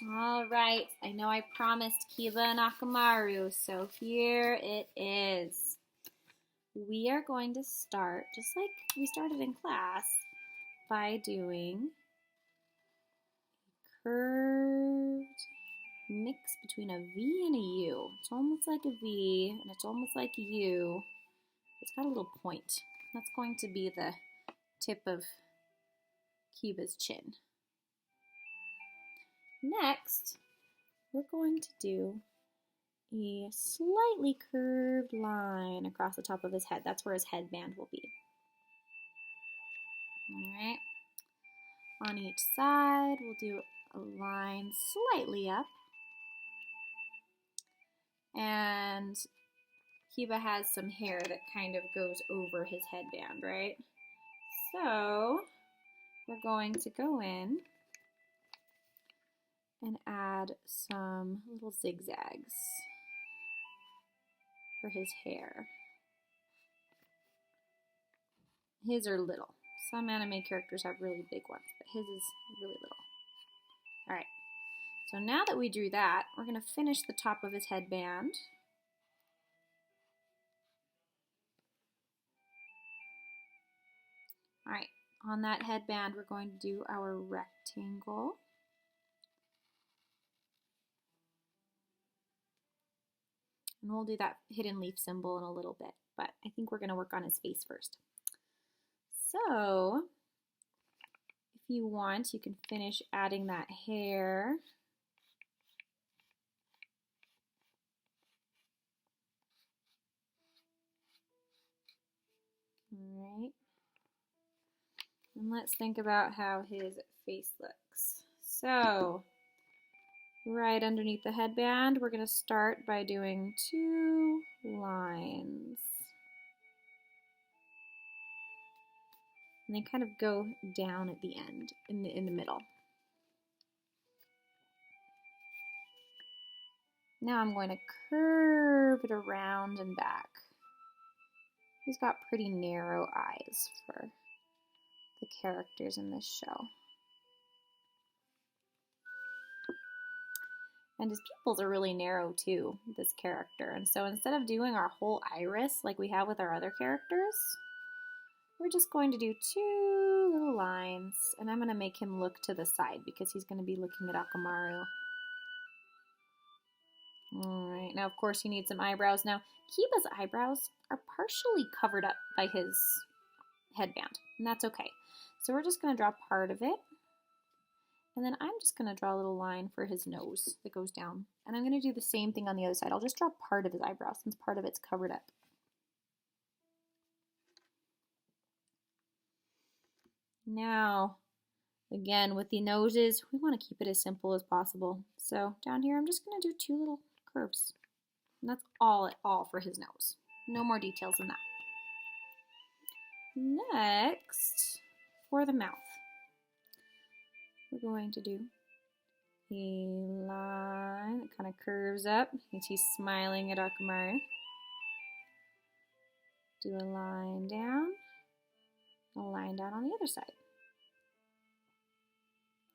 All right, I know I promised Kiba and Akamaru, so here it is. We are going to start, just like we started in class, by doing a curved mix between a V and a U. It's almost like a V, and it's almost like a U. It's got a little point. That's going to be the tip of Kiba's chin. Next, we're going to do a slightly curved line across the top of his head. That's where his headband will be. All right. On each side, we'll do a line slightly up. And Kiba has some hair that kind of goes over his headband, right? So we're going to go in and add some little zigzags for his hair. His are little. Some anime characters have really big ones, but his is really little. All right, so now that we drew that, we're gonna finish the top of his headband. All right, on that headband, we're going to do our rectangle. And we'll do that hidden leaf symbol in a little bit, but I think we're gonna work on his face first. So, if you want, you can finish adding that hair. All right. And let's think about how his face looks. So, right underneath the headband, we're going to start by doing 2 lines. And they kind of go down at the end, in the middle. Now I'm going to curve it around and back. He's got pretty narrow eyes for the characters in this show. And his pupils are really narrow too, this character. And so instead of doing our whole iris like we have with our other characters, we're just going to do 2 little lines, and I'm going to make him look to the side because he's going to be looking at Akamaru. All right, now of course he needs some eyebrows. Now, Kiba's eyebrows are partially covered up by his headband, and that's okay. So we're just going to draw part of it, and then I'm just going to draw a little line for his nose that goes down. And I'm going to do the same thing on the other side. I'll just draw part of his eyebrow since part of it's covered up. Now, again, with the noses, we want to keep it as simple as possible. So down here, I'm just going to do 2 little curves. And that's all for his nose. No more details than that. Next, for the mouth, we're going to do a line that kind of curves up. He's smiling at Akamaru. Do a line down on the other side.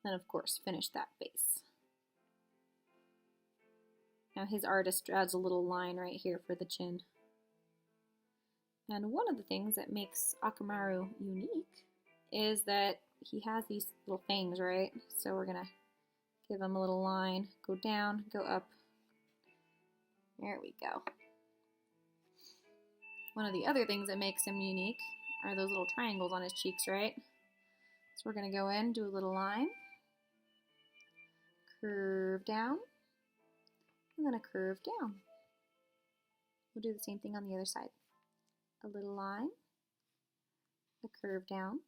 Then, of course, finish that face. Now his artist adds a little line right here for the chin. And one of the things that makes Akamaru unique is that he has these little fangs, right? So we're going to give him a little line, go down, go up. There we go. One of the other things that makes him unique are those little triangles on his cheeks, right? So we're going to go in, do a little line, curve down, and then a curve down. We'll do the same thing on the other side. A little line, a curve down,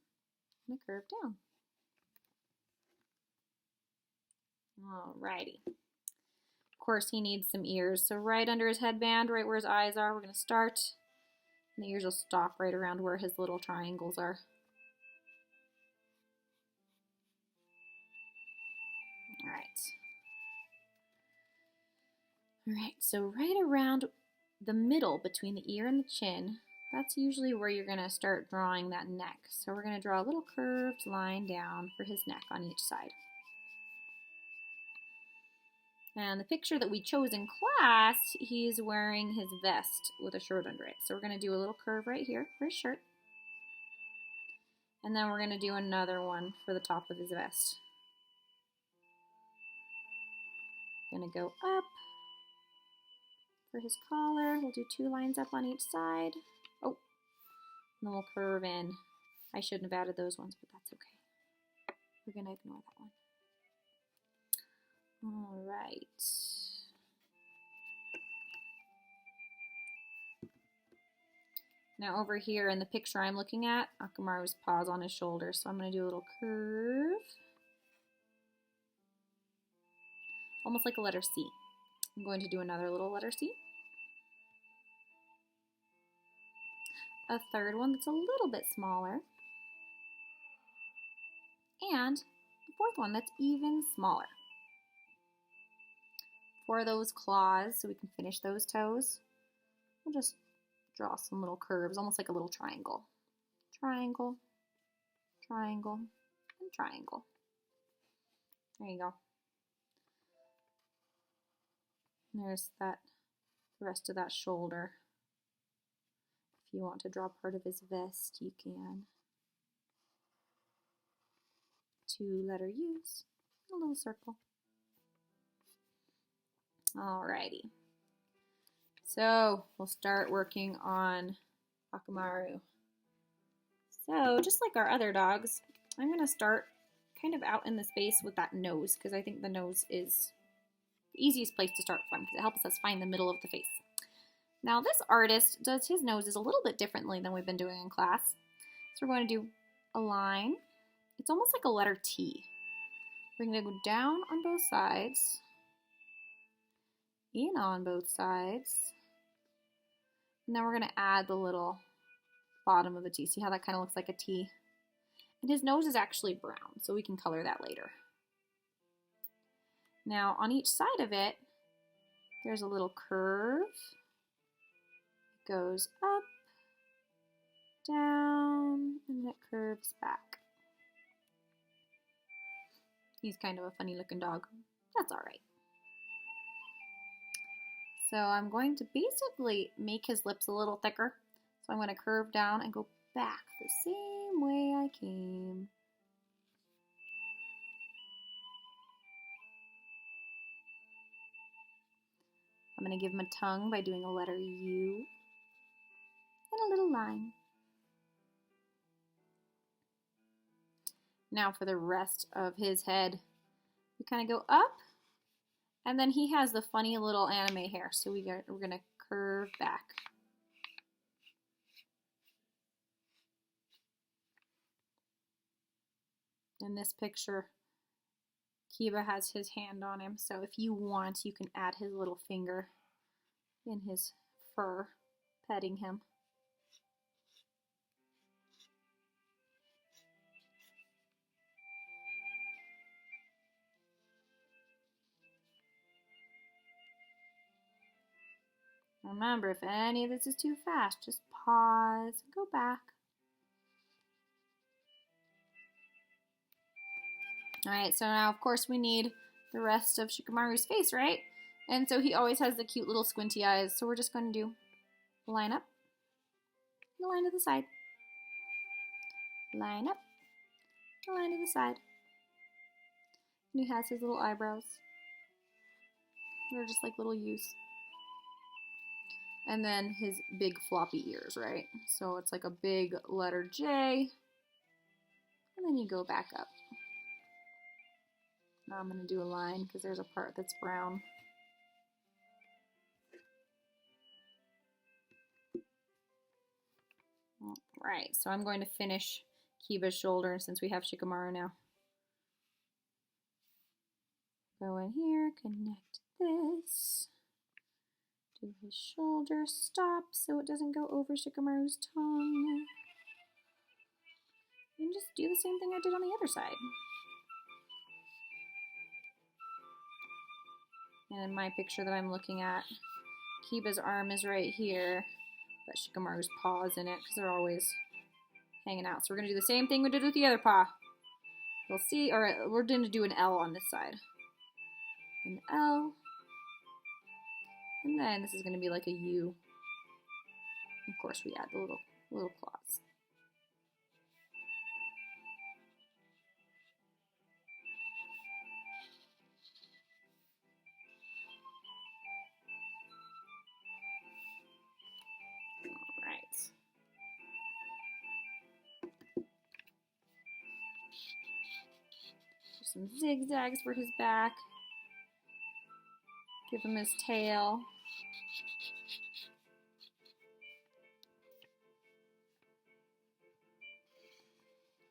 and a curve down. Alrighty. Of course, he needs some ears. So right under his headband, right where his eyes are, we're going to start. And the ears will stop right around where his little triangles are. Alright, so right around the middle between the ear and the chin, that's usually where you're going to start drawing that neck. So we're going to draw a little curved line down for his neck on each side. And the picture that we chose in class, he's wearing his vest with a shirt under it. So we're going to do a little curve right here for his shirt. And then we're going to do another one for the top of his vest. Going to go up for his collar. We'll do 2 lines up on each side. Oh, and then we'll curve in. I shouldn't have added those ones, but that's okay. We're going to ignore that one. All right. Now over here in the picture I'm looking at, Akamaru's paws on his shoulder, so I'm going to do a little curve. Almost like a letter C. I'm going to do another little letter C. A third one that's a little bit smaller. And a fourth one that's even smaller. For those claws, so we can finish those toes, we'll just draw some little curves, almost like a little triangle. Triangle, triangle, and triangle. There you go. There's that, the rest of that shoulder. If you want to draw part of his vest, you can. 2 letter U's, a little circle. Alrighty. So we'll start working on Akamaru. So just like our other dogs, I'm going to start kind of out in the space with that nose because I think the nose is the easiest place to start from because it helps us find the middle of the face. Now this artist does his noses a little bit differently than we've been doing in class. So we're going to do a line. It's almost like a letter T. We're going to go down on both sides, in on both sides, and then we're going to add the little bottom of the T. See how that kind of looks like a T? And his nose is actually brown, so we can color that later. Now on each side of it, there's a little curve. It goes up, down, and then it curves back. He's kind of a funny looking dog. That's all right. So I'm going to basically make his lips a little thicker. So I'm going to curve down and go back the same way I came. I'm going to give him a tongue by doing a letter U and a little line. Now for the rest of his head, we kind of go up. And then he has the funny little anime hair, so we're going to curve back. In this picture, Kiba has his hand on him, so if you want, you can add his little finger in his fur, petting him. Remember, if any of this is too fast, just pause and go back. Alright, so now of course we need the rest of Shikamaru's face, right? And so he always has the cute little squinty eyes, so we're just going to do line up, the line to the side, line up, the line to the side. And he has his little eyebrows. They're just like little U's. And then his big floppy ears, right? So it's like a big letter J. And then you go back up. Now I'm going to do a line because there's a part that's brown. Alright, so I'm going to finish Kiba's shoulder since we have Shikamaru now. Go in here, connect this. Do his shoulder, stop so it doesn't go over Shikamaru's tongue. And just do the same thing I did on the other side. And in my picture that I'm looking at, Kiba's arm is right here, but Shikamaru's paw is in it because they're always hanging out. So we're going to do the same thing we did with the other paw. You'll see, or we're going to do an L on this side. An L. And then this is going to be like a U. Of course, we add the little claws. All right. Some zigzags for his back. Give him his tail.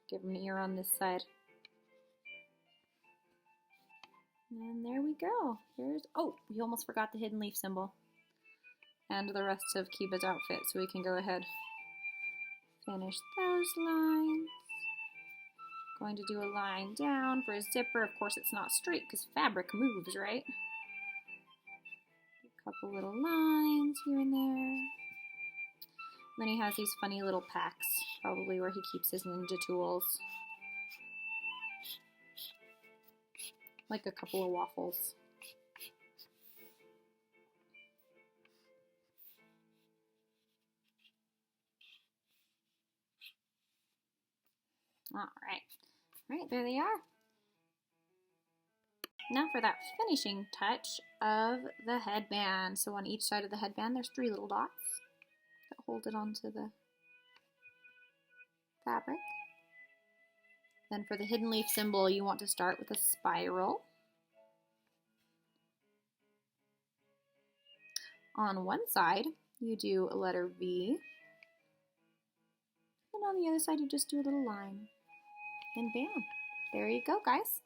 Give him an ear on this side. And there we go. Oh, we almost forgot the hidden leaf symbol. And the rest of Kiba's outfit, so we can go ahead. Finish those lines. Going to do a line down for his zipper. Of course, it's not straight because fabric moves, right? A couple little lines here and there. Then he has these funny little packs, probably where he keeps his ninja tools. Like a couple of waffles. All right. All right, there they are. Now for that finishing touch of the headband. So on each side of the headband, there's 3 little dots that hold it onto the fabric. Then for the hidden leaf symbol, you want to start with a spiral. On one side, you do a letter V. And on the other side, you just do a little line. And bam, there you go, guys.